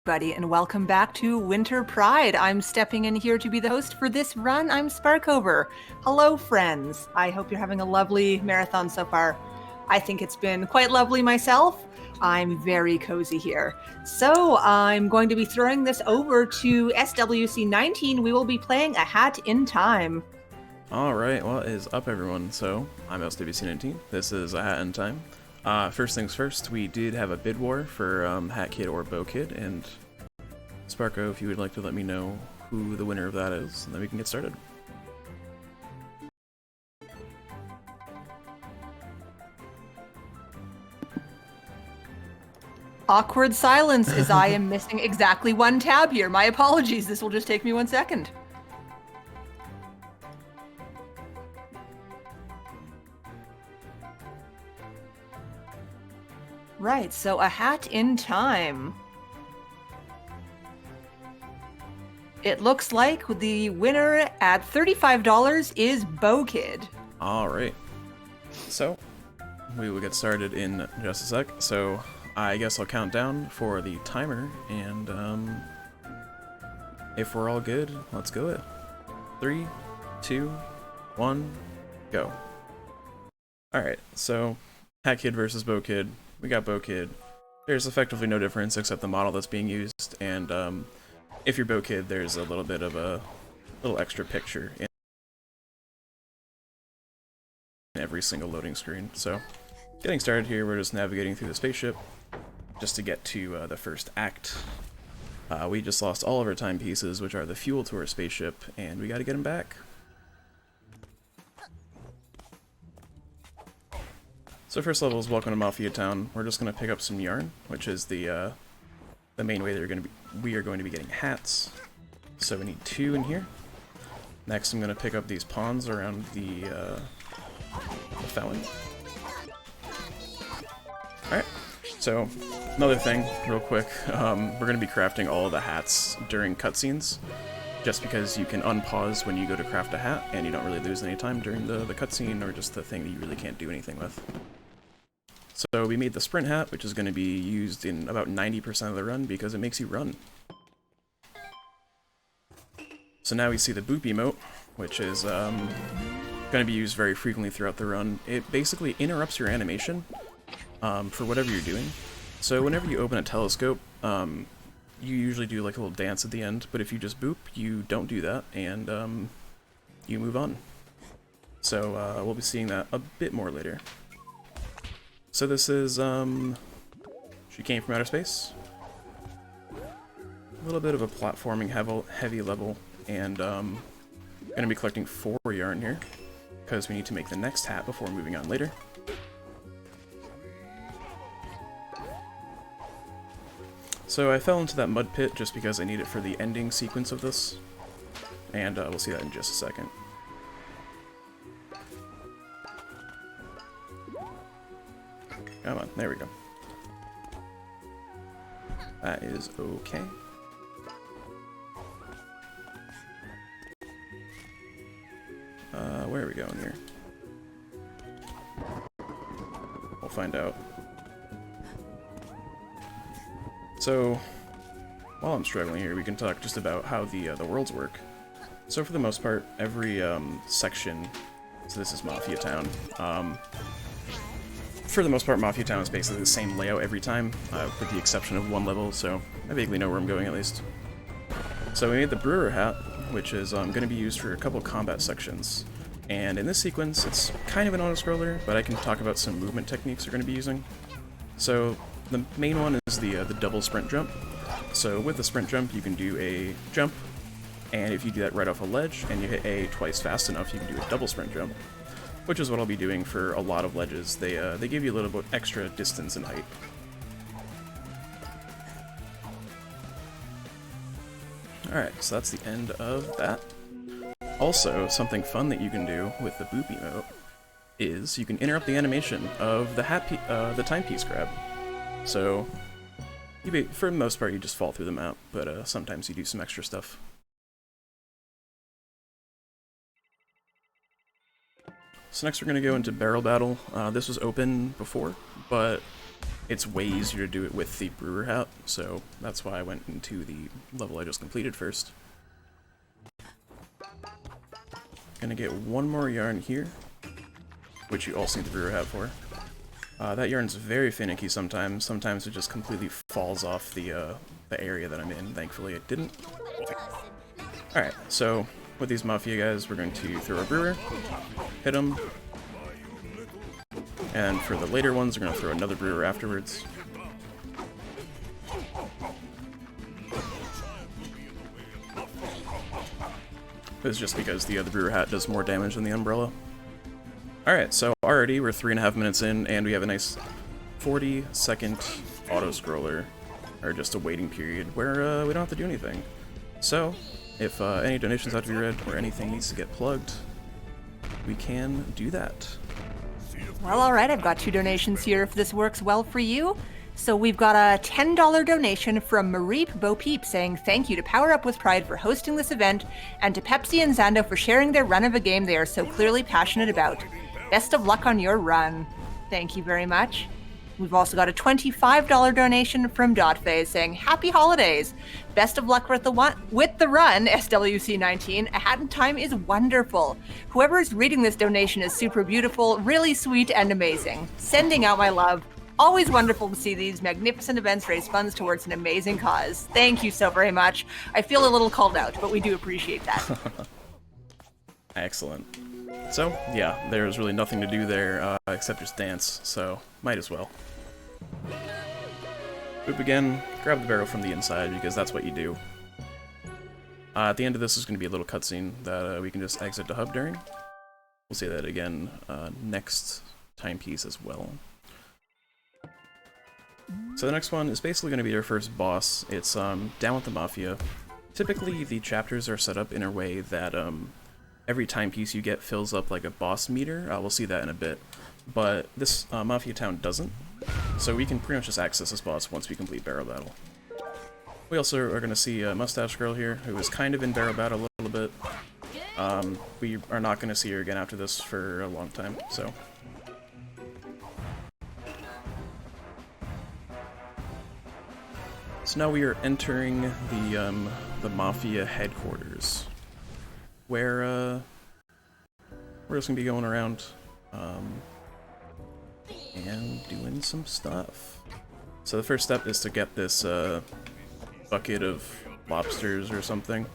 everybody, and welcome back to Winter Pride. I'm stepping in here to be the host for this run. I'm Sparkover. Hello, friends. I hope you're having a lovely marathon so far. I think it's been quite lovely myself. I'm very cozy here. So I'm going to be throwing this over to swc19. We will be playing A Hat in Time. Alright, what is up everyone? So, I'm swc19, this is A Hat in Time. First things first, we did have a bid war for Hat Kid or Bow Kid, and Sparko, if you would like to let me know who the winner of that is, and then we can get started. Awkward silence as I am missing exactly one tab here. My apologies, this will just take me 1 second. Right, so A Hat in Time. It looks like the winner at $35 is Bow Kid. Alright, so we will get started in just a sec. So I guess I'll count down for the timer, and if we're all good, let's go it. 3, 2, 1, go. Alright, so Hat Kid versus Bow Kid. We got Bow Kid. There's effectively no difference except the model that's being used, and if you're Bow Kid, there's a little bit of a little extra picture in every single loading screen. So, getting started here, we're just navigating through the spaceship just to get to the first act. We just lost all of our timepieces, which are the fuel to our spaceship, and we gotta get them back. So first level is Welcome to Mafia Town. We're just going to pick up some yarn, which is the main way that we are going to be getting hats. So we need 2 in here. Next I'm going to pick up these pawns around the fountain. Alright, so another thing, real quick, we're going to be crafting all of the hats during cutscenes, just because you can unpause when you go to craft a hat, and you don't really lose any time during the cutscene, or just the thing that you really can't do anything with. So we made the sprint hat, which is going to be used in about 90% of the run because it makes you run. So now we see the boop emote, which is going to be used very frequently throughout the run. It basically interrupts your animation for whatever you're doing. So whenever you open a telescope, you usually do like a little dance at the end, but if you just boop, you don't do that, and you move on. So we'll be seeing that a bit more later. So this is, she came from outer space. A little bit of a platforming heavy level, and gonna be collecting 4 yarn here, because we need to make the next hat before moving on later. So I fell into that mud pit just because I need it for the ending sequence of this, and we'll see that in just a second. Come on, there we go. That is okay. Where are we going here? We'll find out. So, while I'm struggling here, we can talk just about how the worlds work. So for the most part, every section, so this is Mafia Town, for the most part, Mafia Town is basically the same layout every time, with the exception of one level, so I vaguely know where I'm going at least. So we made the Brewer hat, which is going to be used for a couple combat sections. And in this sequence, it's kind of an auto-scroller, but I can talk about some movement techniques we're going to be using. So the main one is the double sprint jump. So with the sprint jump, you can do a jump, and if you do that right off a ledge, and you hit A twice fast enough, you can do a double sprint jump. Which is what I'll be doing for a lot of ledges. They give you a little bit extra distance and height. Alright, so that's the end of that. Also, something fun that you can do with the boop emote is you can interrupt the animation of the timepiece grab. So, for the most part, you just fall through the map, but sometimes you do some extra stuff. So next we're going to go into Barrel Battle. This was open before, but it's way easier to do it with the brewer hat, so that's why I went into the level I just completed first. Gonna get one more yarn here, which you also need the brewer hat for. That yarn's very finicky sometimes. Sometimes it just completely falls off the area that I'm in. Thankfully it didn't. Alright, so with these Mafia guys, we're going to throw a brewer, hit them, and for the later ones, we're going to throw another brewer afterwards. This is just because the other brewer hat does more damage than the umbrella. Alright, so already we're 3.5 minutes in, and we have a nice 40-second auto-scroller, or just a waiting period, where we don't have to do anything. So, if any donations have to be read, or anything needs to get plugged, we can do that. Well, alright, I've got 2 donations here if this works well for you. So we've got a $10 donation from Mareep Bopeep saying thank you to Power Up with Pride for hosting this event, and to Pepsi and Zando for sharing their run of a game they are so clearly passionate about. Best of luck on your run. Thank you very much. We've also got a $25 donation from Dotphase saying happy holidays. Best of luck with the run, swc19. A hat in time is wonderful. Whoever is reading this donation is super beautiful, really sweet, and amazing. Sending out my love. Always wonderful to see these magnificent events raise funds towards an amazing cause. Thank you so very much. I feel a little called out, but we do appreciate that. Excellent. So, yeah, there's really nothing to do there except just dance, so might as well. Boop again, grab the barrel from the inside because that's what you do. At the end of this is going to be a little cutscene that we can just exit the hub during. We'll say that again next timepiece as well. So the next one is basically going to be our first boss. It's down with the Mafia. Typically the chapters are set up in a way that every timepiece you get fills up like a boss meter. We'll see that in a bit. But this Mafia town doesn't. So we can pretty much just access this boss once we complete Barrel Battle. We also are going to see a Mustache Girl here, who is kind of in Barrel Battle a little bit. We are not going to see her again after this for a long time, so... So now we are entering the Mafia headquarters, where we're just gonna be going around and doing some stuff. So the first step is to get this bucket of lobsters or something,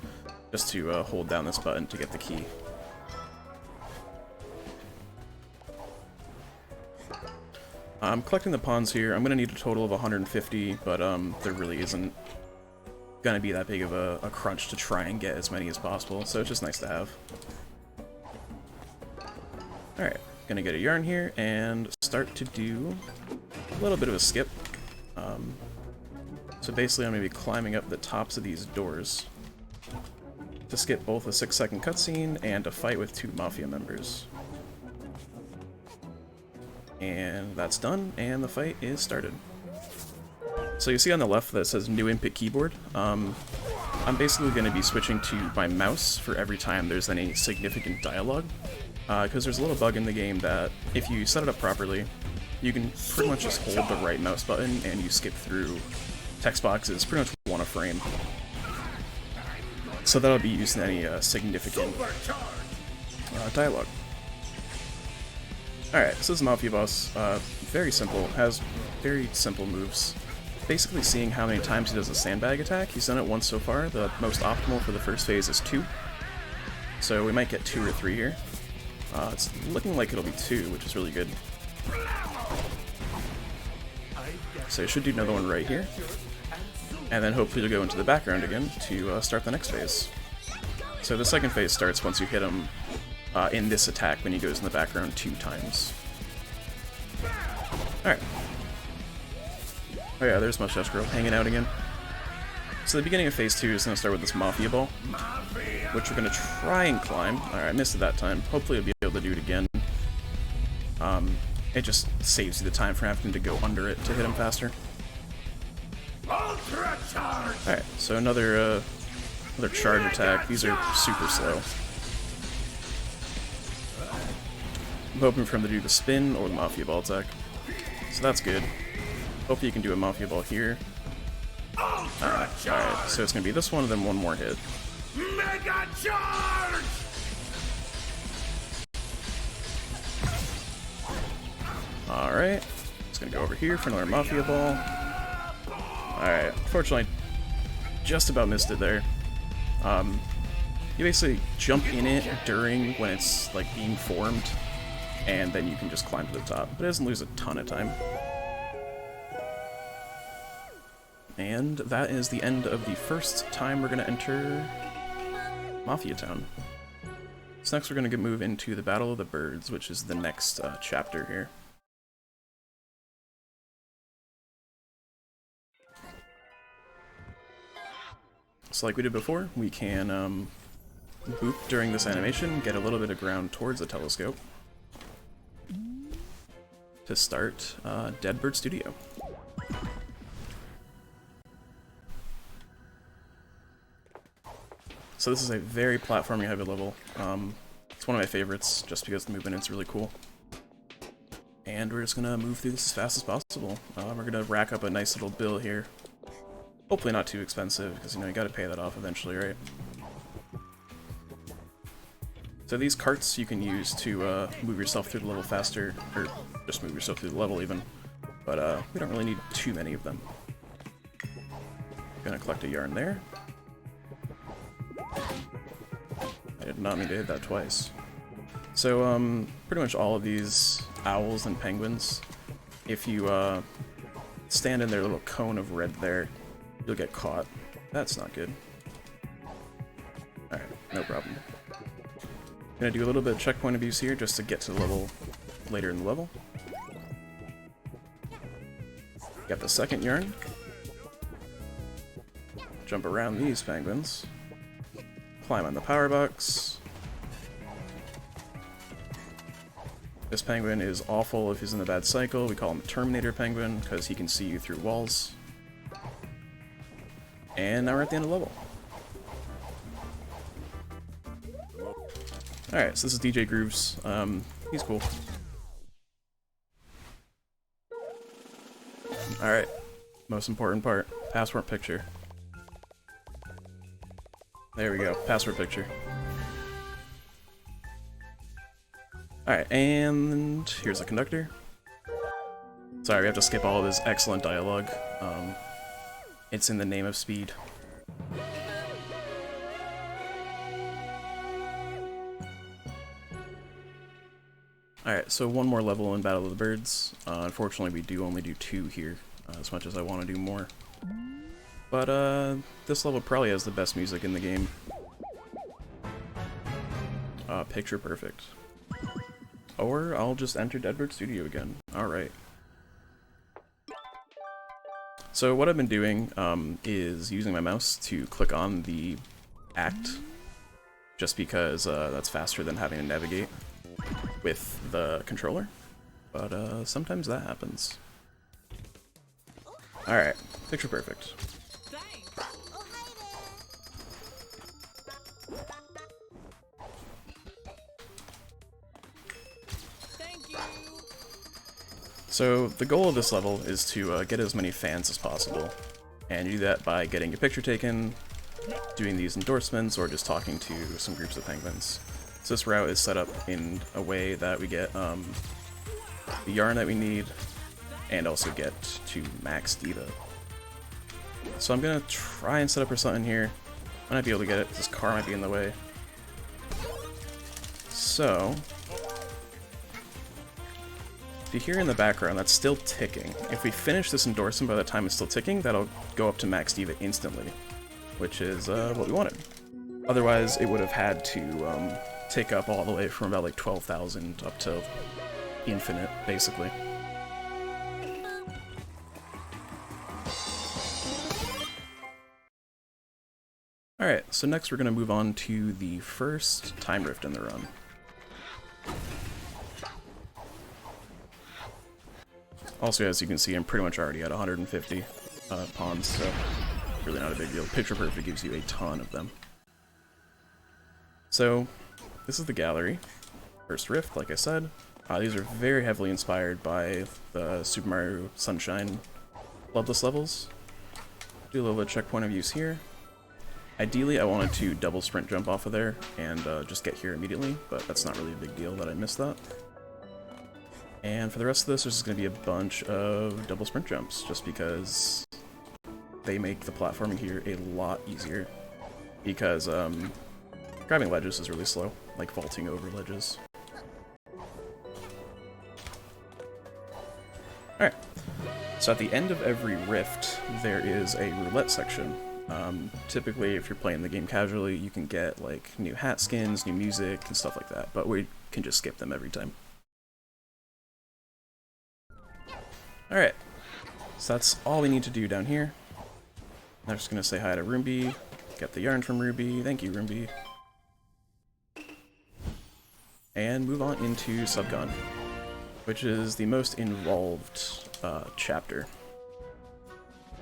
just to hold down this button to get the key. I'm collecting the pawns here. I'm going to need a total of 150, but there really isn't going to be that big of a crunch to try and get as many as possible, so it's just nice to have. Alright, going to get a yarn here and start to do a little bit of a skip. So basically I'm going to be climbing up the tops of these doors to skip both a 6-second cutscene and a fight with 2 Mafia members. And that's done, and the fight is started. So you see on the left that says New Input Keyboard. I'm basically going to be switching to my mouse for every time there's any significant dialogue. Because there's a little bug in the game that if you set it up properly, you can pretty much just hold the right mouse button and you skip through text boxes pretty much one a frame. So that'll be used in any significant dialogue. Alright, so this is Mafia Boss. Very simple, has very simple moves. Basically seeing how many times he does a sandbag attack. He's done it once so far. The most optimal for the first phase is 2. So we might get 2 or 3 here. It's looking like it'll be 2, which is really good. So I should do another one right here. And then hopefully to go into the background again to start the next phase. So the second phase starts once you hit him in this attack when he goes in the background 2 times. Alright. Oh yeah, there's Mustache Girl hanging out again. So the beginning of phase 2 is going to start with this Mafia Ball, which we're going to try and climb. Alright, I missed it that time. Hopefully I'll be able to do it again. It just saves you the time for having to go under it to hit him faster. Alright, so another charge attack. These are super slow. I'm hoping for him to do the spin or the Mafia Ball attack. So that's good. Hopefully you can do a Mafia Ball here. Alright, so it's gonna be this one and then one more hit. Mega charge! Alright, just gonna go over here for another Mafia Ball. Alright, unfortunately, just about missed it there. You basically jump in it during when it's like being formed, and then you can just climb to the top. But it doesn't lose a ton of time. And that is the end of the first time we're gonna enter Mafia Town. So next we're gonna move into the Battle of the Birds, which is the next chapter here. So like we did before, we can boop during this animation, get a little bit of ground towards the telescope to start Dead Bird Studio. So this is a very platforming heavy level. It's one of my favorites just because the movement is really cool. And we're just gonna move through this as fast as possible. We're gonna rack up a nice little bill here. Hopefully not too expensive, because, you know, you gotta pay that off eventually, right? So these carts you can use to move yourself through the level faster, or just move yourself through the level even, but we don't really need too many of them. Gonna collect a yarn there. I did not mean to hit that twice. So, pretty much all of these owls and penguins, if you stand in their little cone of red there, you'll get caught. That's not good. Alright, no problem. Gonna do a little bit of checkpoint abuse here just to get to the level later in the level. Got the second yarn. Jump around these penguins. Climb on the power box. This penguin is awful if he's in a bad cycle. We call him Terminator Penguin because he can see you through walls. And now we're at the end of the level. Alright, so this is DJ Grooves. He's cool. Alright, most important part. Passport picture. There we go, passport picture. Alright, and here's the conductor. Sorry, we have to skip all of his excellent dialogue. It's in the name of speed. Alright, so one more level in Battle of the Birds. Unfortunately, we do only do 2 here, as much as I want to do more. But, this level probably has the best music in the game. Picture perfect. Or I'll just enter Dead Bird Studio again. Alright. So what I've been doing is using my mouse to click on the act, just because that's faster than having to navigate with the controller, but sometimes that happens. Alright, picture perfect. So the goal of this level is to get as many fans as possible, and you do that by getting your picture taken, doing these endorsements, or just talking to some groups of penguins. So this route is set up in a way that we get the yarn that we need, and also get to max diva. So I'm gonna try and set up for something here. I might not be able to get it, this car might be in the way. So if you hear in the background, that's still ticking. If we finish this endorsement by the time it's still ticking, that'll go up to max diva instantly, which is what we wanted. Otherwise, it would have had to take up all the way from about like 12,000 up to infinite, basically. Alright, so next we're going to move on to the first time rift in the run. Also, as you can see, I'm pretty much already at 150 pawns, so really not a big deal. Picture Perfect gives you a ton of them. So, this is the gallery. First rift, like I said. These are very heavily inspired by the Super Mario Sunshine bloodless levels. Do a little bit of checkpoint of use here. Ideally, I wanted to double sprint jump off of there and just get here immediately, but that's not really a big deal that I missed that. And for the rest of this, there's just going to be a bunch of double sprint jumps, just because they make the platforming here a lot easier. Because grabbing ledges is really slow, like vaulting over ledges. Alright, so at the end of every rift, there is a roulette section. Typically, if you're playing the game casually, you can get like new hat skins, new music, and stuff like that, but we can just skip them every time. Alright, so that's all we need to do down here. I'm just gonna say hi to Roomby, get the yarn from Ruby, thank you Roomby, and move on into Subcon, which is the most involved chapter.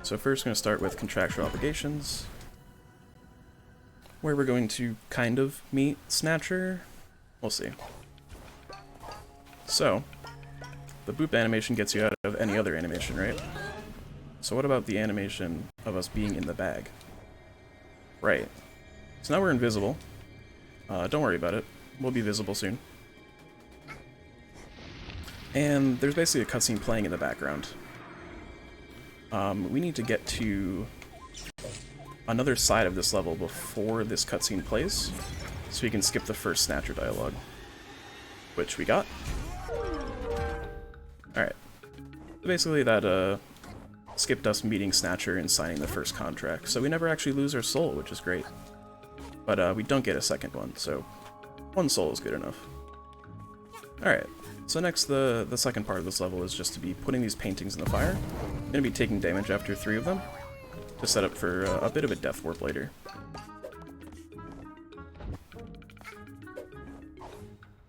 So first, we're going to start with contractual obligations, where we're going to kind of meet Snatcher. We'll see. So, the boop animation gets you out of any other animation, right? So what about the animation of us being in the bag? Right. So now we're invisible. Don't worry about it. We'll be visible soon. And there's basically a cutscene playing in the background. We need to get to another side of this level before this cutscene plays, so we can skip the first Snatcher dialogue, which we got. Alright. Basically that skipped us meeting Snatcher and signing the first contract, so we never actually lose our soul, which is great. But we don't get a second one, so one soul is good enough. Alright. So next, the second part of this level is just to be putting these paintings in the fire. I'm going to be taking damage after 3 of them, to set up for a bit of a death warp later.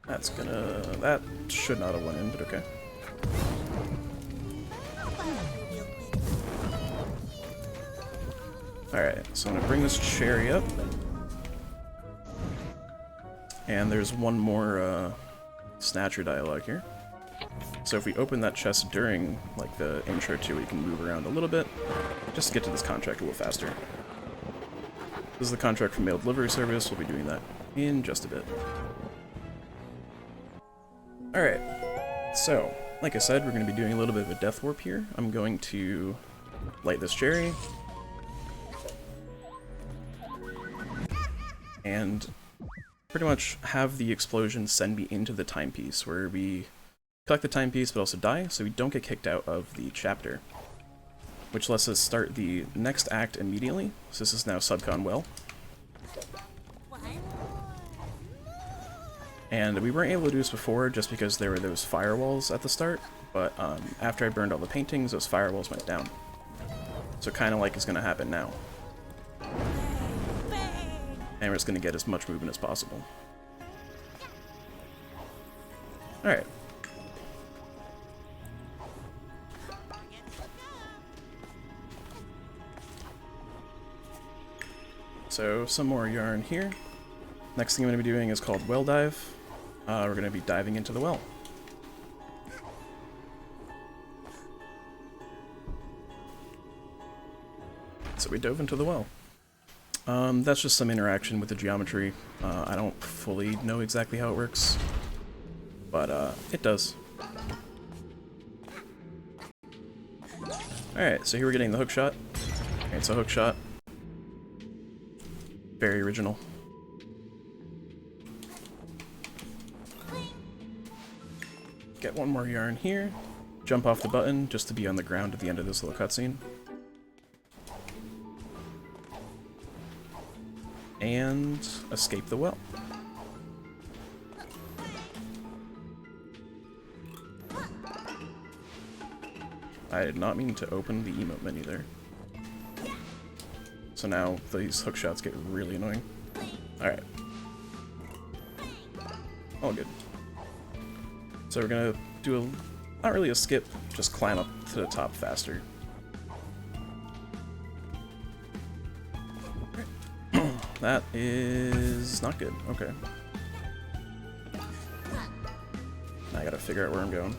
That should not have went in, but okay. Alright, so I'm going to bring this cherry up. And there's one more Snatcher dialogue here. So if we open that chest during like the intro too, we can move around a little bit, just to get to this contract a little faster. This is the contract for mail delivery service, we'll be doing that in just a bit. Alright, so, like I said, we're going to be doing a little bit of a death warp here. I'm going to light this cherry. And pretty much have the explosion send me into the timepiece, where we collect the timepiece but also die, so we don't get kicked out of the chapter. Which lets us start the next act immediately, so this is now Subcon Well. And we weren't able to do this before just because there were those firewalls at the start, but after I burned all the paintings, those firewalls went down. So kind of like it's going to happen now. And we're just going to get as much movement as possible. Alright. So, some more yarn here. Next thing I'm going to be doing is called Well Dive. We're going to be diving into the well. So we dove into the well. That's just some interaction with the geometry. I don't fully know exactly how it works, but it does. Alright, so here we're getting the hook shot. It's a hook shot. Very original. Get one more yarn here. Jump off the button just to be on the ground at the end of this little cutscene. And escape the well. I did not mean to open the emote menu there. So now these hook shots get really annoying. Alright. All good. So we're gonna do not really a skip, just climb up to the top faster. That is not good. Okay. I gotta figure out where I'm going.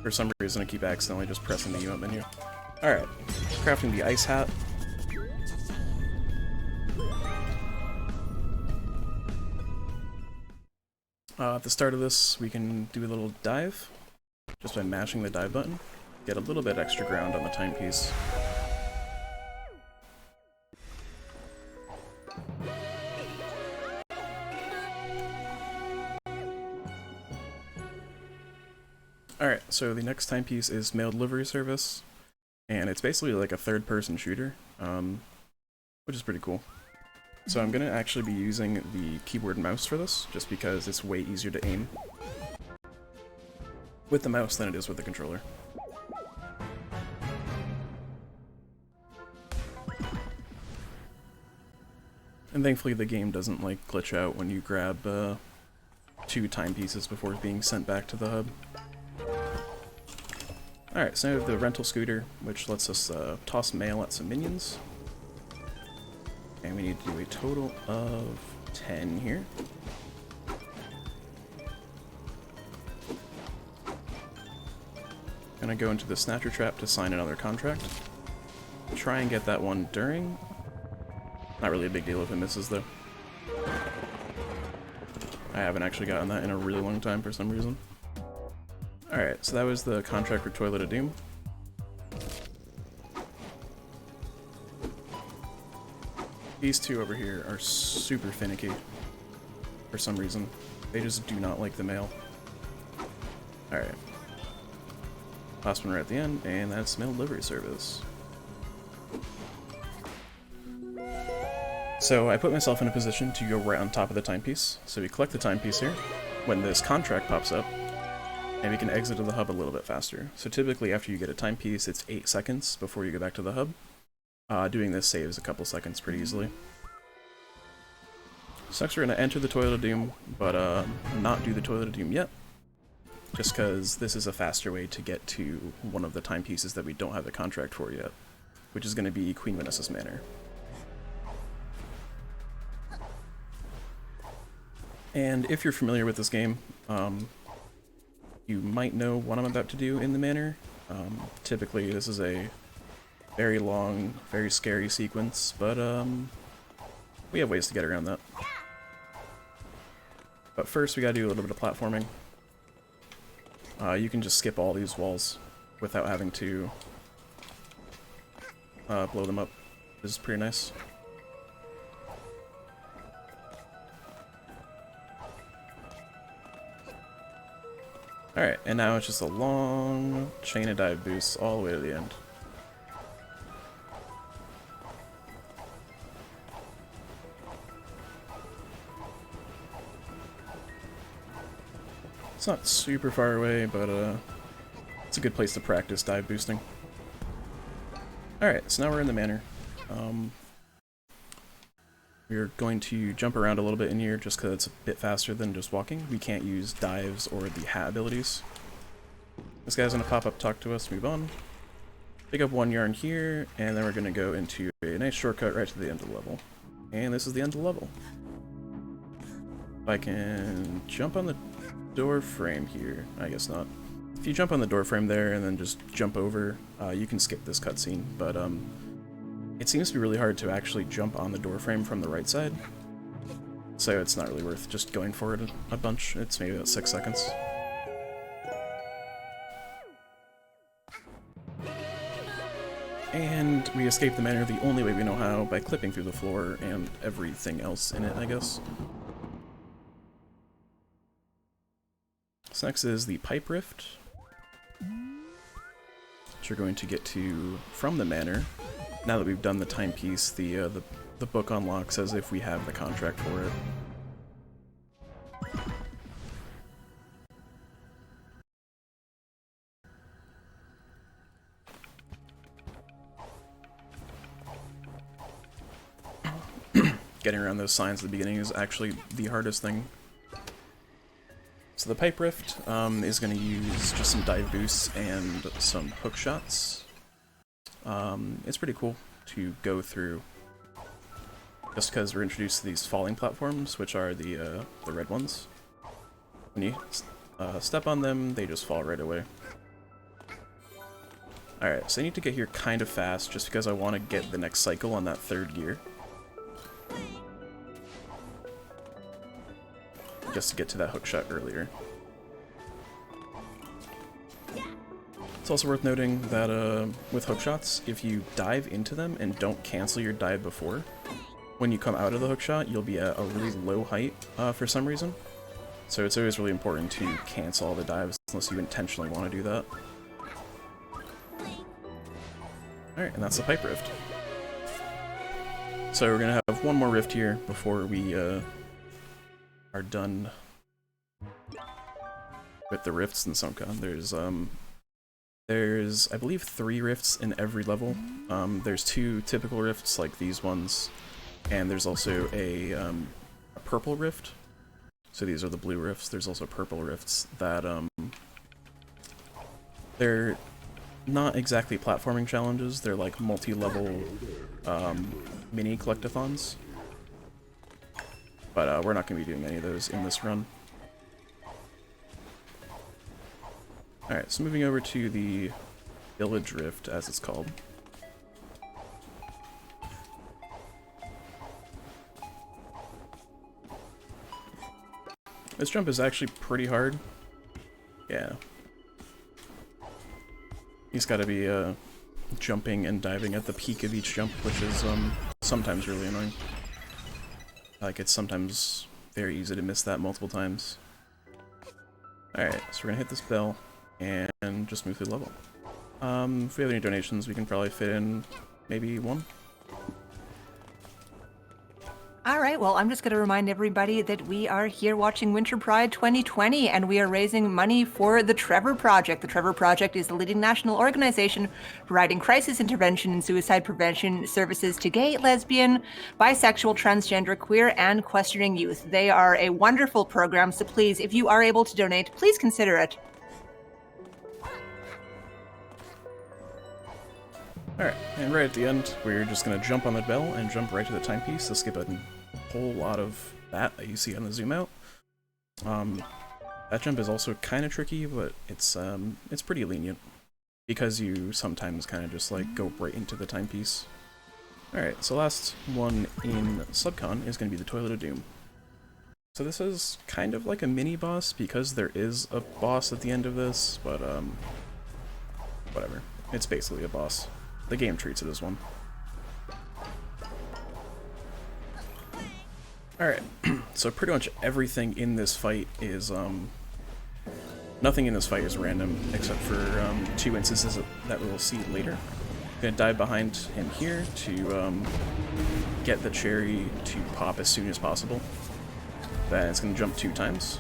For some reason I keep accidentally just pressing the UM menu. Alright, crafting the ice hat. At the start of this, we can do a little dive, just by mashing the dive button. Get a little bit extra ground on the timepiece. Alright, so the next timepiece is Mail Delivery Service, and it's basically like a third-person shooter, which is pretty cool. So I'm going to actually be using the keyboard and mouse for this, just because it's way easier to aim with the mouse than it is with the controller. And thankfully the game doesn't like glitch out when you grab 2 timepieces before being sent back to the hub. Alright, so now we have the rental scooter, which lets us toss mail at some minions. And we need to do a total of 10 here. Gonna go into the Snatcher Trap to sign another contract. Try and get that one during. Not really a big deal if it misses though. I haven't actually gotten that in a really long time for some reason. Alright, so that was the contract for Toilet of Doom. These two over here are super finicky for some reason. They just do not like the mail. Alright. Last one right at the end, and that's Mail Delivery Service. So I put myself in a position to go right on top of the timepiece. So we collect the timepiece here when this contract pops up, and we can exit to the hub a little bit faster. So typically after you get a timepiece, it's 8 seconds before you go back to the hub. Doing this saves a couple seconds pretty easily. So next we're going to enter the Toilet of Doom, but not do the Toilet of Doom yet, just because this is a faster way to get to one of the timepieces that we don't have the contract for yet, which is going to be Queen Vanessa's Manor. And if you're familiar with this game, you might know what I'm about to do in the manor. Typically this is a very long, very scary sequence, but we have ways to get around that. But first we gotta do a little bit of platforming. You can just skip all these walls without having to blow them up. This is pretty nice. Alright, and now it's just a long chain of dive boosts all the way to the end. It's not super far away, but it's a good place to practice dive boosting. Alright, so now we're in the manor. We're going to jump around a little bit in here just because it's a bit faster than just walking. We can't use dives or the hat abilities. This guy's going to pop up, talk to us, move on. Pick up 1 yarn here, and then we're going to go into a nice shortcut right to the end of the level. And this is the end of the level. If I can jump on the door frame here, I guess not. If you jump on the door frame there and then just jump over, you can skip this cutscene, but it seems to be really hard to actually jump on the door frame from the right side, so it's not really worth just going for it a bunch. It's maybe about 6 seconds. And we escape the manor the only way we know how, by clipping through the floor and everything else in it, I guess. So next is the Pipe Rift, which we're going to get to from the manor. Now that we've done the timepiece, the book unlocks as if we have the contract for it. Getting around those signs at the beginning is actually the hardest thing. So the Pipe Rift is going to use just some dive boosts and some hook shots. It's pretty cool to go through, just because we're introduced to these falling platforms, which are the red ones. When you step on them, they just fall right away. Alright, so I need to get here kind of fast just because I want to get the next cycle on that third gear. Just to get to that hook shot earlier. It's also worth noting that with hook shots, if you dive into them and don't cancel your dive before, when you come out of the hook shot, you'll be at a really low height for some reason. So it's always really important to cancel all the dives unless you intentionally want to do that. Alright, and that's the pipe rift. So we're gonna have one more rift here before we are done with the rifts in SumCon. There's, I believe, 3 rifts in every level. There's 2 typical rifts like these ones, and there's also a purple rift. So these are the blue rifts. There's also purple rifts that they're not exactly platforming challenges. They're like multi-level mini collectathons. But we're not going to be doing any of those in this run. Alright, so moving over to the Village Rift, as it's called. This jump is actually pretty hard. Yeah. He's got to be jumping and diving at the peak of each jump, which is sometimes really annoying. Like, it's sometimes very easy to miss that multiple times. Alright, so we're gonna hit this bell and just move through the level. If we have any donations, we can probably fit in maybe 1. All right, well, I'm just going to remind everybody that we are here watching Winter Pride 2020, and we are raising money for the Trevor Project. The Trevor Project is the leading national organization providing crisis intervention and suicide prevention services to gay, lesbian, bisexual, transgender, queer, and questioning youth. They are a wonderful program, so please, if you are able to donate, please consider it. Alright, and right at the end, we're just going to jump on the bell and jump right to the timepiece to skip a whole lot of that you see on the zoom out. That jump is also kind of tricky, but it's pretty lenient because you sometimes kind of just like go right into the timepiece. Alright, so last one in SubCon is going to be the Toilet of Doom. So this is kind of like a mini boss because there is a boss at the end of this, but whatever. It's basically a boss. The game treats it as one. Alright, so pretty much everything in this fight is, nothing in this fight is random, except for 2 instances that we'll see later. I'm gonna dive behind him here to get the cherry to pop as soon as possible. Then it's gonna jump 2 times.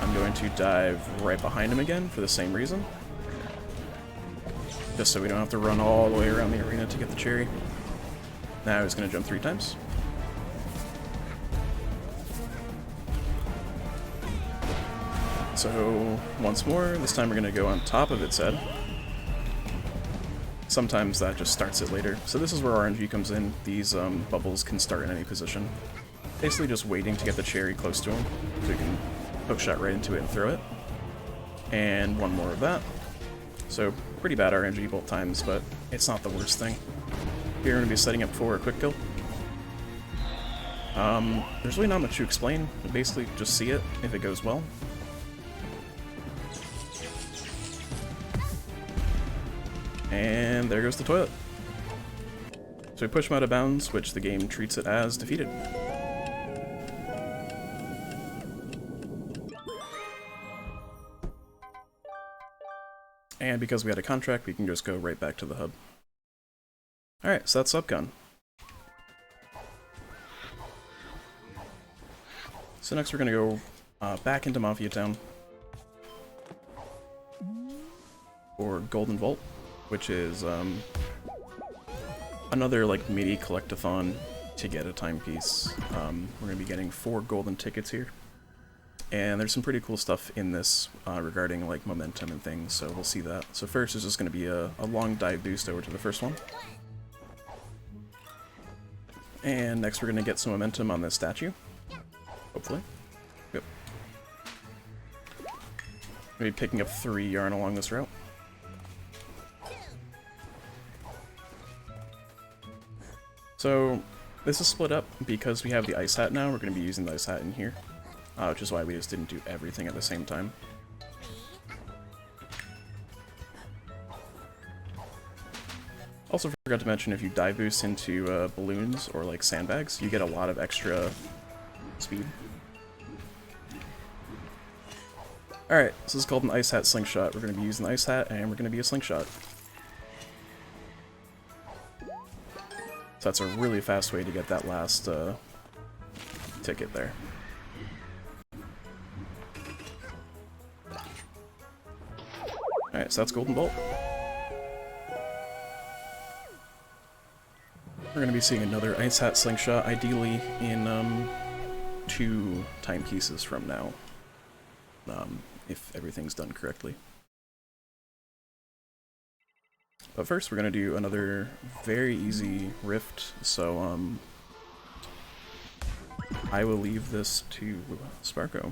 I'm going to dive right behind him again for the same reason. Just so we don't have to run all the way around the arena to get the cherry. Now he's going to jump 3 times. So, once more, this time we're going to go on top of its head. Sometimes that just starts it later. So this is where RNG comes in. These bubbles can start in any position. Basically just waiting to get the cherry close to him, so you can hookshot right into it and throw it. And one more of that. So, pretty bad RNG both times, but it's not the worst thing. Here we're going to be setting up for a quick kill. There's really not much to explain. You basically just see it if it goes well. And there goes the toilet. So we push him out of bounds, which the game treats it as defeated. And because we had a contract, we can just go right back to the hub. Alright, so that's SubCon. So next we're going to go back into Mafia Town for Golden Vault, which is another like mini collectathon to get a timepiece. We're going to be getting 4 golden tickets here. And there's some pretty cool stuff in this regarding like momentum and things, so we'll see that. So first is just going to be a long dive boost over to the first one. And next we're going to get some momentum on this statue. Hopefully. Yep. Maybe picking up 3 yarn along this route. So this is split up because we have the ice hat now. We're going to be using the ice hat in here, which is why we just didn't do everything at the same time. Also forgot to mention, if you dive boost into balloons or like sandbags, you get a lot of extra speed. Alright, so this is called an ice hat slingshot. We're going to be using the ice hat, and we're going to be a slingshot. So that's a really fast way to get that last ticket there. Alright, so that's Golden Bolt. We're going to be seeing another ice hat slingshot, ideally in 2 timepieces from now, if everything's done correctly. But first we're going to do another very easy rift, so I will leave this to Sparko.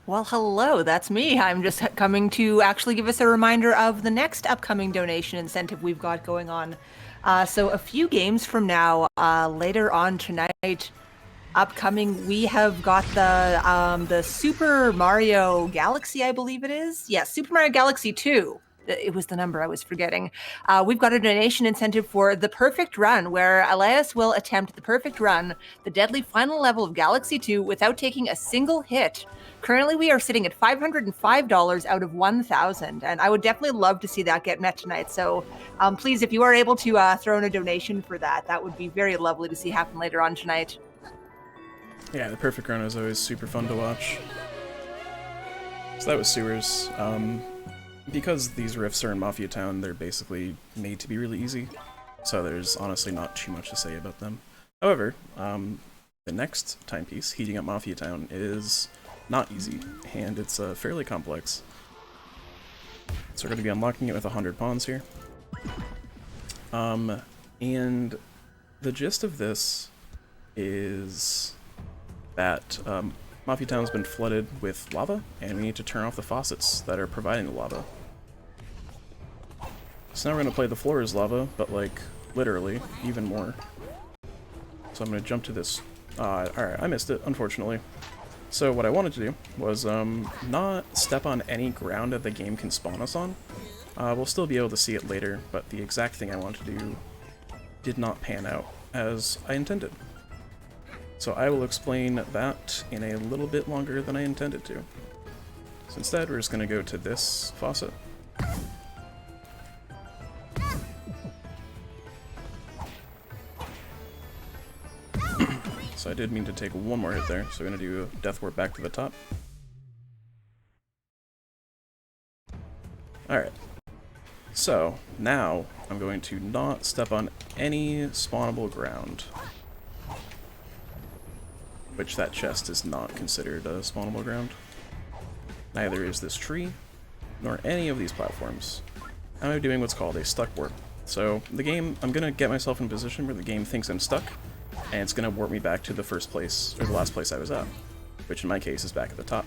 Well, hello, that's me. I'm just coming to actually give us a reminder of the next upcoming donation incentive we've got going on. So a few games from now, later on tonight, upcoming, we have got the Super Mario Galaxy, I believe it is. Yeah, Super Mario Galaxy 2. It was the number I was forgetting. We've got a donation incentive for the perfect run, where Elias will attempt the perfect run, the deadly final level of Galaxy 2, without taking a single hit. Currently, we are sitting at $505 out of 1,000, and I would definitely love to see that get met tonight. So please, if you are able to throw in a donation for that, that would be very lovely to see happen later on tonight. Yeah, the perfect run is always super fun to watch. So that was Sewers. Because these rifts are in Mafia Town, they're basically made to be really easy, so there's honestly not too much to say about them. However, the next timepiece, Heating Up Mafia Town, is not easy, and it's fairly complex. So we're going to be unlocking it with 100 pawns here. And the gist of this is that Mafia Town's been flooded with lava, and we need to turn off the faucets that are providing the lava. So now we're going to play the floor as lava, but like, literally, even more. So I'm going to jump to this. Alright, I missed it, unfortunately. So what I wanted to do was not step on any ground that the game can spawn us on. We'll still be able to see it later, but the exact thing I wanted to do did not pan out as I intended. So I will explain that in a little bit longer than I intended to. So instead, we're just going to go to this faucet. So I did mean to take one more hit there, so we're going to do Death Warp back to the top. Alright. So, now I'm going to not step on any spawnable ground. Which that chest is not considered a spawnable ground. Neither is this tree, nor any of these platforms. I'm doing what's called a stuck warp. So the game, I'm going to get myself in a position where the game thinks I'm stuck, and it's going to warp me back to the first place, or the last place I was at, which in my case is back at the top.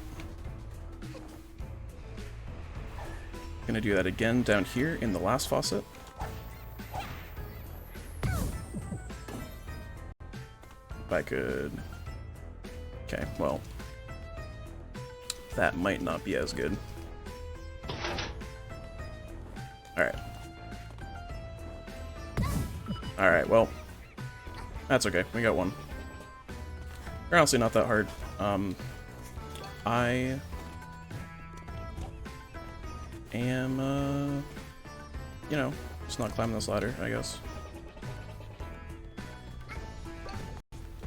Going to do that again down here in the last faucet. If I could... Okay, well, that might not be as good. Alright. Alright, well, that's okay, we got one. They're honestly not that hard. I am, you know, just not climbing this ladder, I guess.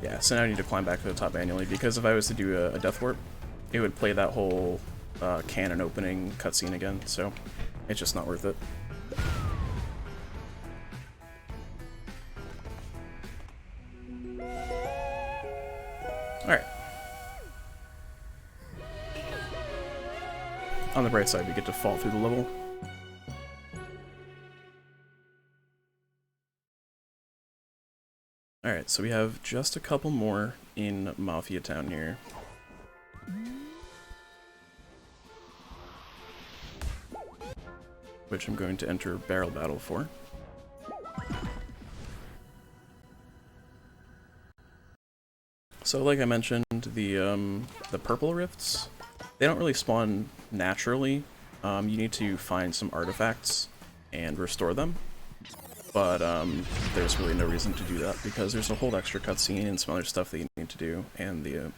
Yeah, so now I need to climb back to the top manually, because if I was to do a death warp, it would play that whole cannon opening cutscene again, so it's just not worth it. Alright. On the bright side, we get to fall through the level. Alright, so we have just a couple more in Mafia Town here. Which I'm going to enter Barrel Battle for. So like I mentioned, the purple rifts, they don't really spawn naturally. You need to find some artifacts and restore them. But there's really no reason to do that because there's a whole extra cutscene and some other stuff that you need to do, and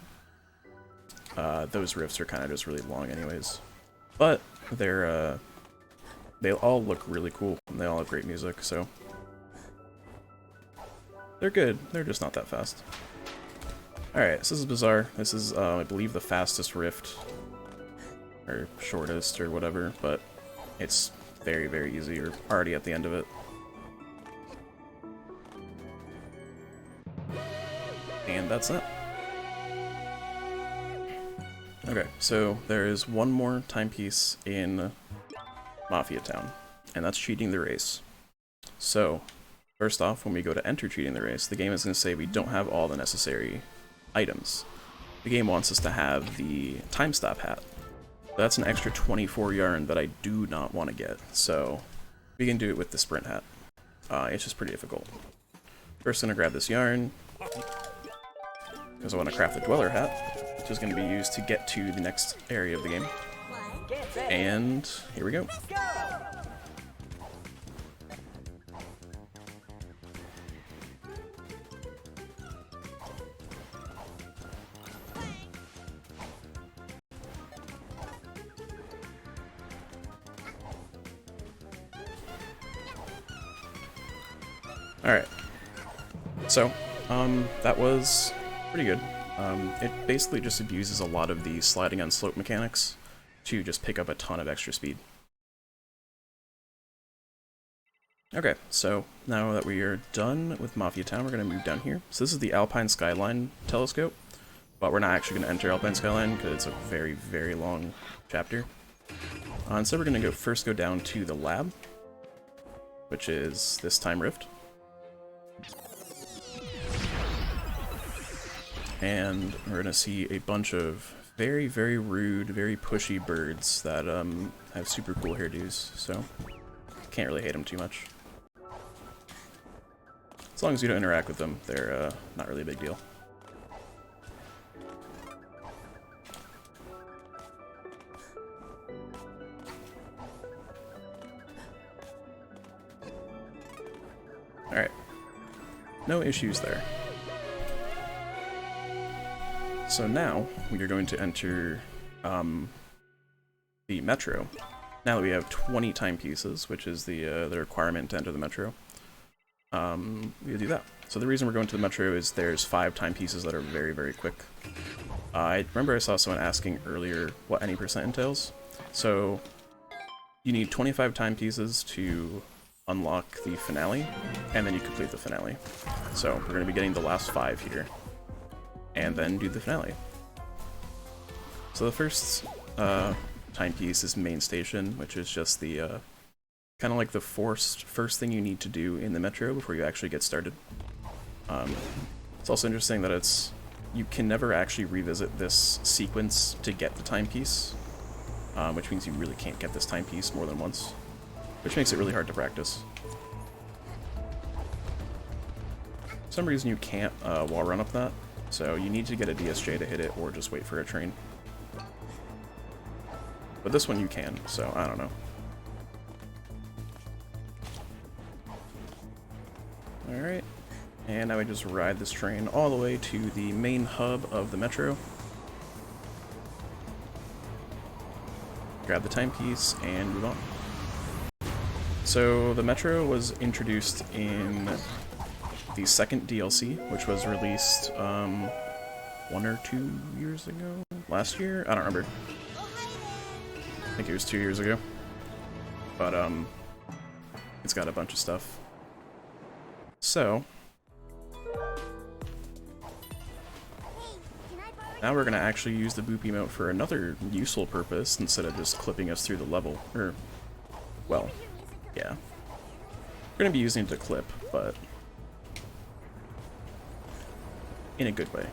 those rifts are kind of just really long anyways. But they all look really cool and they all have great music, so they're good. They're just not that fast. Alright, so this is bizarre. This is, I believe, the fastest rift, or shortest, or whatever, but it's very, very easy. We're already at the end of it. And that's it. Okay, so there is one more timepiece in Mafia Town, and that's cheating the race. So, first off, when we go to enter cheating the race, the game is going to say we don't have all the necessary items. The game wants us to have the time stop hat. That's an extra 24 yarn that I do not want to get, so we can do it with the sprint hat. It's just pretty difficult. First, I'm going to grab this yarn, because I want to craft the dweller hat, which is going to be used to get to the next area of the game. And here we go. Alright, so, that was pretty good. It basically just abuses a lot of the sliding on slope mechanics to just pick up a ton of extra speed. Okay, so now that we are done with Mafia Town, we're going to move down here. So this is the Alpine Skyline telescope, but we're not actually going to enter Alpine Skyline because it's a very, very long chapter. Instead, we're going to first go down to the lab, which is this time rift. And we're going to see a bunch of very, very rude, very pushy birds that have super cool hairdos, so can't really hate them too much. As long as you don't interact with them, they're not really a big deal. Alright. No issues there. So now, we are going to enter the metro. Now that we have 20 timepieces, which is the requirement to enter the metro, we do that. So the reason we're going to the metro is there's 5 timepieces that are very, very quick. I remember I saw someone asking earlier what any percent entails. So you need 25 timepieces to unlock the finale, and then you complete the finale. So we're going to be getting the last 5 here, and then do the finale. So the first timepiece is main station, which is just the kind of like the first thing you need to do in the metro before you actually get started. It's also interesting that you can never actually revisit this sequence to get the timepiece, which means you really can't get this timepiece more than once, which makes it really hard to practice. For some reason you can't wall run up that, so you need to get a DSJ to hit it or just wait for a train. But this one you can, so I don't know. Alright, and now we just ride this train all the way to the main hub of the metro. Grab the timepiece and move on. So the metro was introduced in the second DLC, which was released 1 or 2 years ago? Last year? I don't remember. I think it was 2 years ago. But it's got a bunch of stuff. So now we're going to actually use the boop emote for another useful purpose instead of just clipping us through the level. Or, well, yeah. We're going to be using it to clip, but in a good way.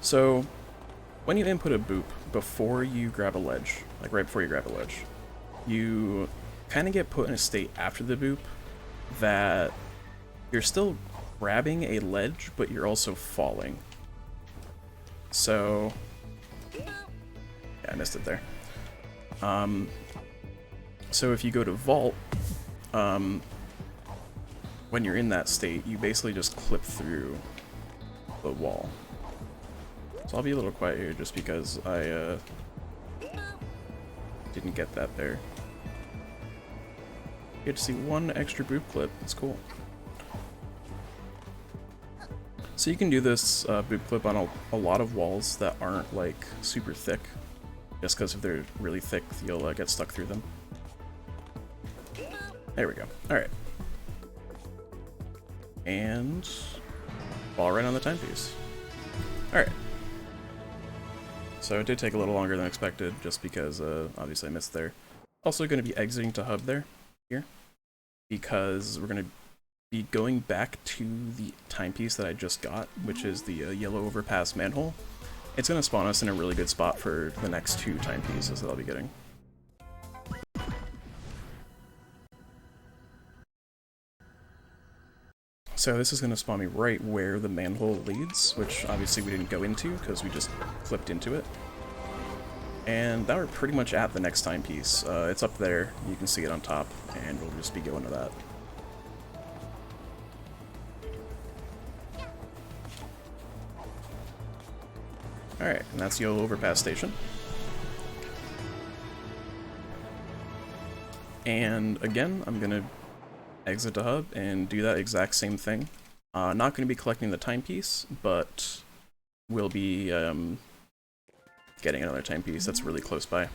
So when you input a boop before you grab a ledge, like right before you grab a ledge, you kind of get put in a state after the boop that you're still grabbing a ledge, but you're also falling. So, yeah, I missed it there. So if you go to vault, when you're in that state, you basically just clip through the wall. So I'll be a little quiet here just because I didn't get that there. You get to see one extra boob clip. It's cool. So you can do this boob clip on a lot of walls that aren't like super thick. Just because if they're really thick, you'll get stuck through them. There we go. Alright. And fall right on the timepiece. Alright. So it did take a little longer than expected, just because obviously I missed there. Also going to be exiting to hub there, here, because we're going to be going back to the timepiece that I just got, which is the yellow overpass manhole. It's going to spawn us in a really good spot for the next 2 timepieces that I'll be getting. So this is going to spawn me right where the manhole leads, which obviously we didn't go into because we just clipped into it. And now we're pretty much at the next timepiece. It's up there, you can see it on top, and we'll just be going to that. Alright, and that's the yellow overpass station. And again, I'm going to exit the hub and do that exact same thing. Not going to be collecting the timepiece, but we'll be getting another timepiece that's really close by.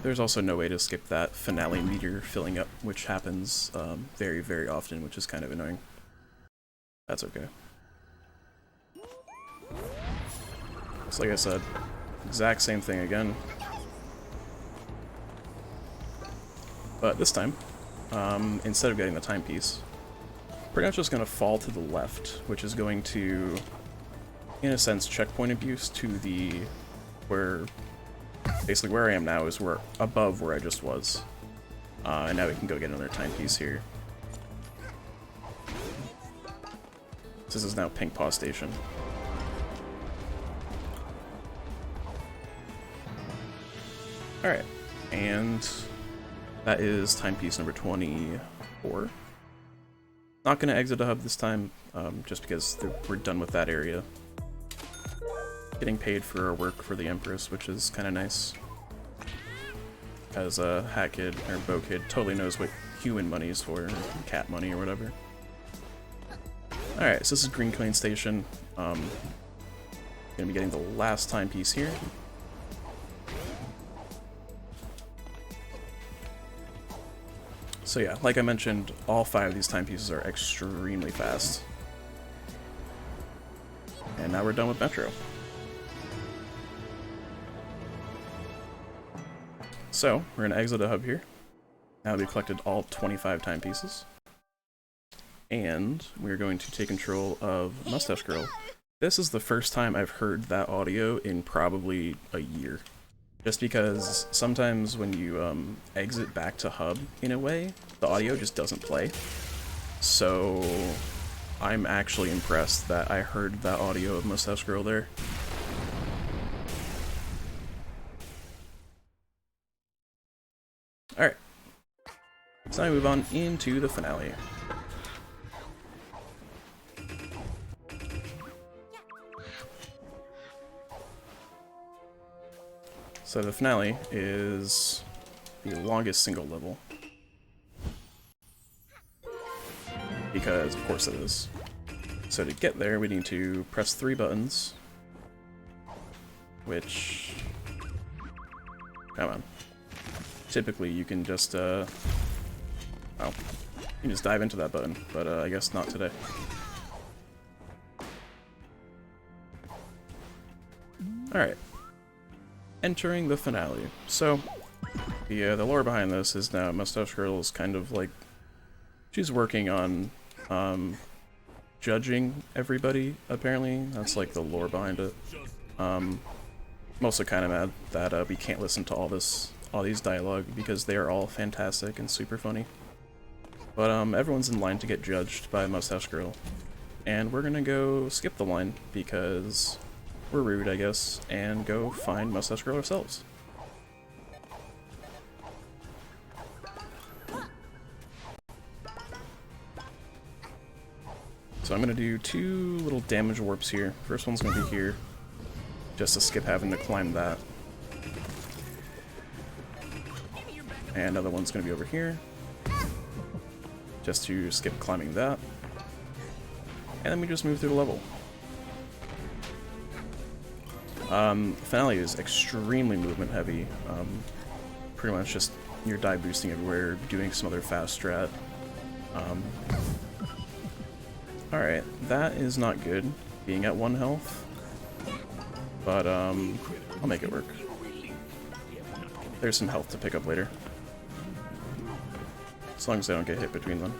There's also no way to skip that finale meter filling up, which happens very, very often, which is kind of annoying. That's okay. So like I said, exact same thing again. But this time, instead of getting the timepiece, pretty much just going to fall to the left, which is going to, in a sense, checkpoint abuse to the, basically where I am now is where, above where I just was. And now we can go get another timepiece here. This is now Pink Paw Station. Alright, and that is timepiece number 24. Not going to exit a hub this time, just because we're done with that area. Getting paid for our work for the Empress, which is kind of nice. Because Hat Kid, or Bo Kid, totally knows what human money is for, or cat money or whatever. Alright, so this is Green Coin Station. Gonna be getting the last timepiece here. So yeah, like I mentioned, all 5 of these timepieces are extremely fast. And now we're done with Metro. So, we're gonna exit a hub here. Now we've collected all 25 timepieces. And we're going to take control of Mustache Girl. This is the first time I've heard that audio in probably a year. Just because sometimes when you exit back to hub, in a way, the audio just doesn't play. So I'm actually impressed that I heard that audio of Mustache Girl there. Alright, so now we move on into the finale. So the finale is the longest single level. Because of course it is. So to get there we need to press 3 buttons. Which... come on. Typically you can just well, you can just dive into that button, but I guess not today. Alright. Entering the finale. So, the lore behind this is now Mustache Girl is kind of like, she's working on judging everybody, apparently. That's like the lore behind it. I'm also kind of mad that we can't listen to all these dialogue because they are all fantastic and super funny. But everyone's in line to get judged by Mustache Girl. And we're gonna go skip the line because we're rude, I guess, and go find Mustache Girl ourselves. So I'm gonna do 2 little damage warps here. First one's gonna be here, just to skip having to climb that. And another one's gonna be over here, just to skip climbing that. And then we just move through the level. Finale is extremely movement heavy. Pretty much just you're die boosting everywhere, doing some other fast strat. Alright, that is not good, being at 1 health. But, I'll make it work. There's some health to pick up later. As long as I don't get hit between them.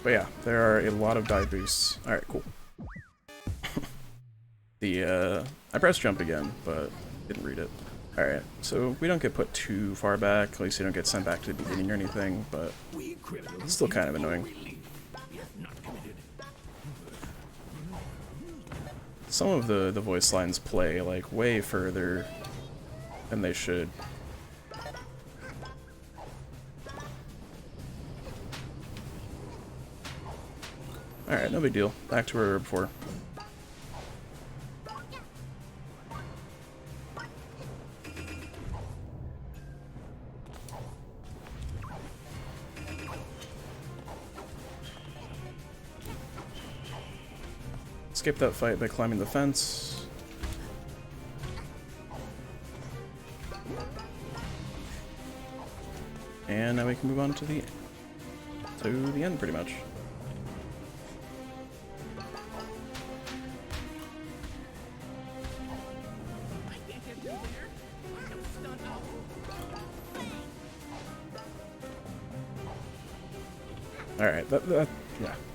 But yeah, there are a lot of die boosts. Alright, cool. I pressed jump again, but didn't read it. Alright, so we don't get put too far back, at least you don't get sent back to the beginning or anything, but it's still kind of annoying. Some of the voice lines play, like, way further than they should. Alright, no big deal. Back to where we were before. Skip that fight by climbing the fence. And now we can move on to the end, pretty much. Alright,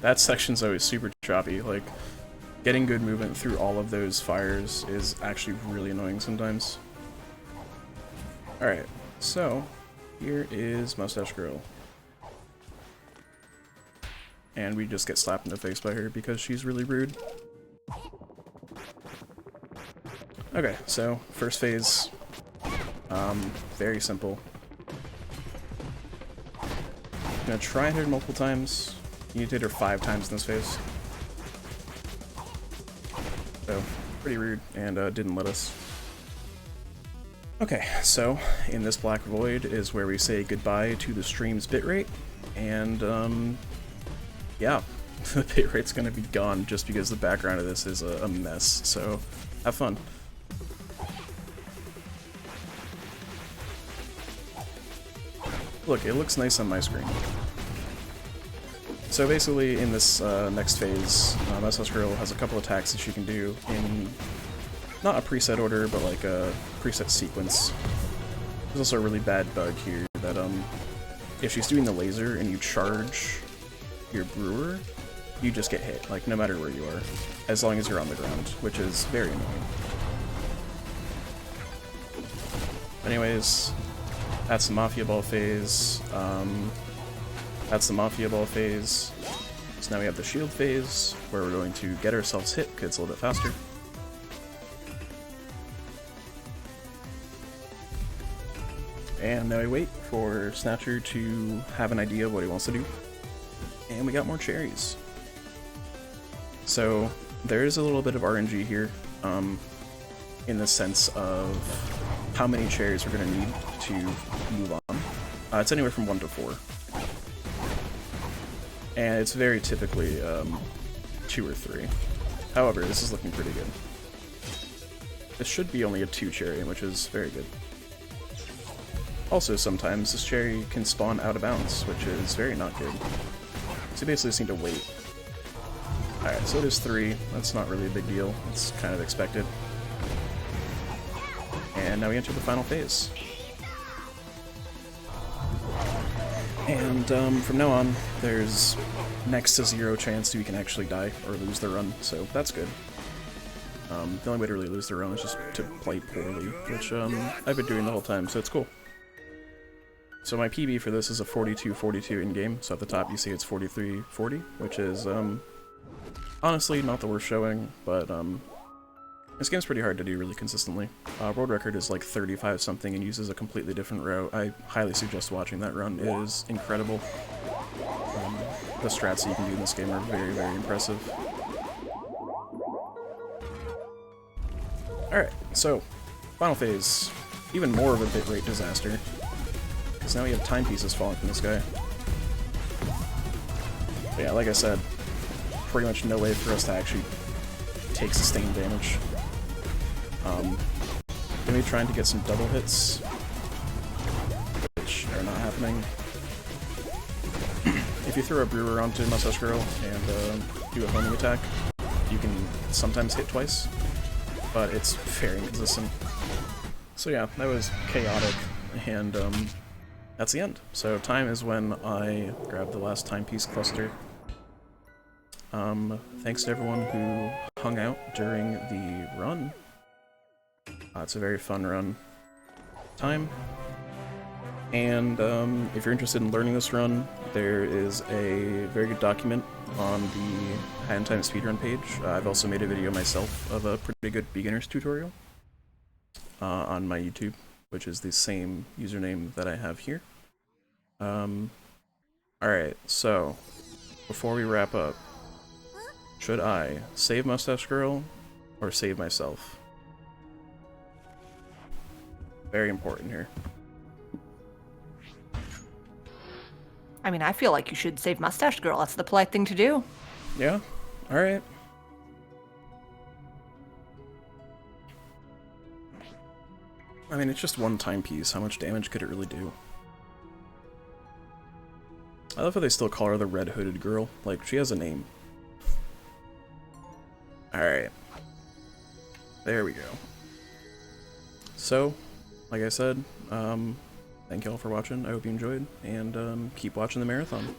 that section's always super choppy. Like, getting good movement through all of those fires is actually really annoying sometimes. Alright, so here is Mustache Girl. And we just get slapped in the face by her because she's really rude. Okay, so first phase, very simple. I'm gonna try and hit her multiple times. You need to hit her 5 times in this phase. So, pretty rude, and didn't let us. Okay, so in this black void is where we say goodbye to the stream's bitrate, and yeah, the bitrate's gonna be gone just because the background of this is a mess, so have fun. Look, it looks nice on my screen. So basically, in this next phase, Mustache Girl has a couple attacks that she can do in not a preset order, but like a preset sequence. There's also a really bad bug here that if she's doing the laser and you charge your brewer, you just get hit, like no matter where you are, as long as you're on the ground, which is very annoying. Anyways, that's the Mafia Ball phase. That's the Mafia Ball phase. So now we have the shield phase, where we're going to get ourselves hit, because it's a little bit faster. And now we wait for Snatcher to have an idea of what he wants to do. And we got more cherries. So there is a little bit of RNG here, in the sense of how many cherries we're going to need to move on. It's anywhere from 1 to 4. And it's very typically 2 or 3. However, this is looking pretty good. This should be only a 2 cherry, which is very good. Also, sometimes this cherry can spawn out of bounds, which is very not good. So you basically just need to wait. Alright, so there's 3. That's not really a big deal. It's kind of expected. And now we enter the final phase. And from now on, there's next to 0 chance that we can actually die or lose the run, so that's good. The only way to really lose the run is just to play poorly, which I've been doing the whole time, so it's cool. So my PB for this is a 42-42 in-game, so at the top you see it's 43-40, which is honestly not the worst showing, but this game's pretty hard to do really consistently. World record is like 35-something and uses a completely different route. I highly suggest watching that run. It is incredible. The strats you can do in this game are very, very impressive. Alright, so, final phase. Even more of a bitrate disaster. Because now we have timepieces falling from this guy. But yeah, like I said, pretty much no way for us to actually take sustained damage. Gonna be trying to get some double hits, which are not happening. If you throw a brewer onto Mustache Girl and do a homing attack, you can sometimes hit twice, but it's very inconsistent. So yeah, that was chaotic, and that's the end. So time is when I grab the last timepiece cluster. Thanks to everyone who hung out during the run. It's a very fun run. Time. And if you're interested in learning this run, there is a very good document on the High on Time speedrun page. I've also made a video myself of a pretty good beginner's tutorial on my YouTube, which is the same username that I have here. Alright, so before we wrap up, should I save Mustache Girl or save myself? Very important here. I mean, I feel like you should save Mustache Girl. That's the polite thing to do. Yeah? Alright. I mean, it's just one timepiece. How much damage could it really do? I love how they still call her the Red Hooded Girl. Like, she has a name. Alright. There we go. So, like I said, thank y'all for watching. I hope you enjoyed, and keep watching the marathon.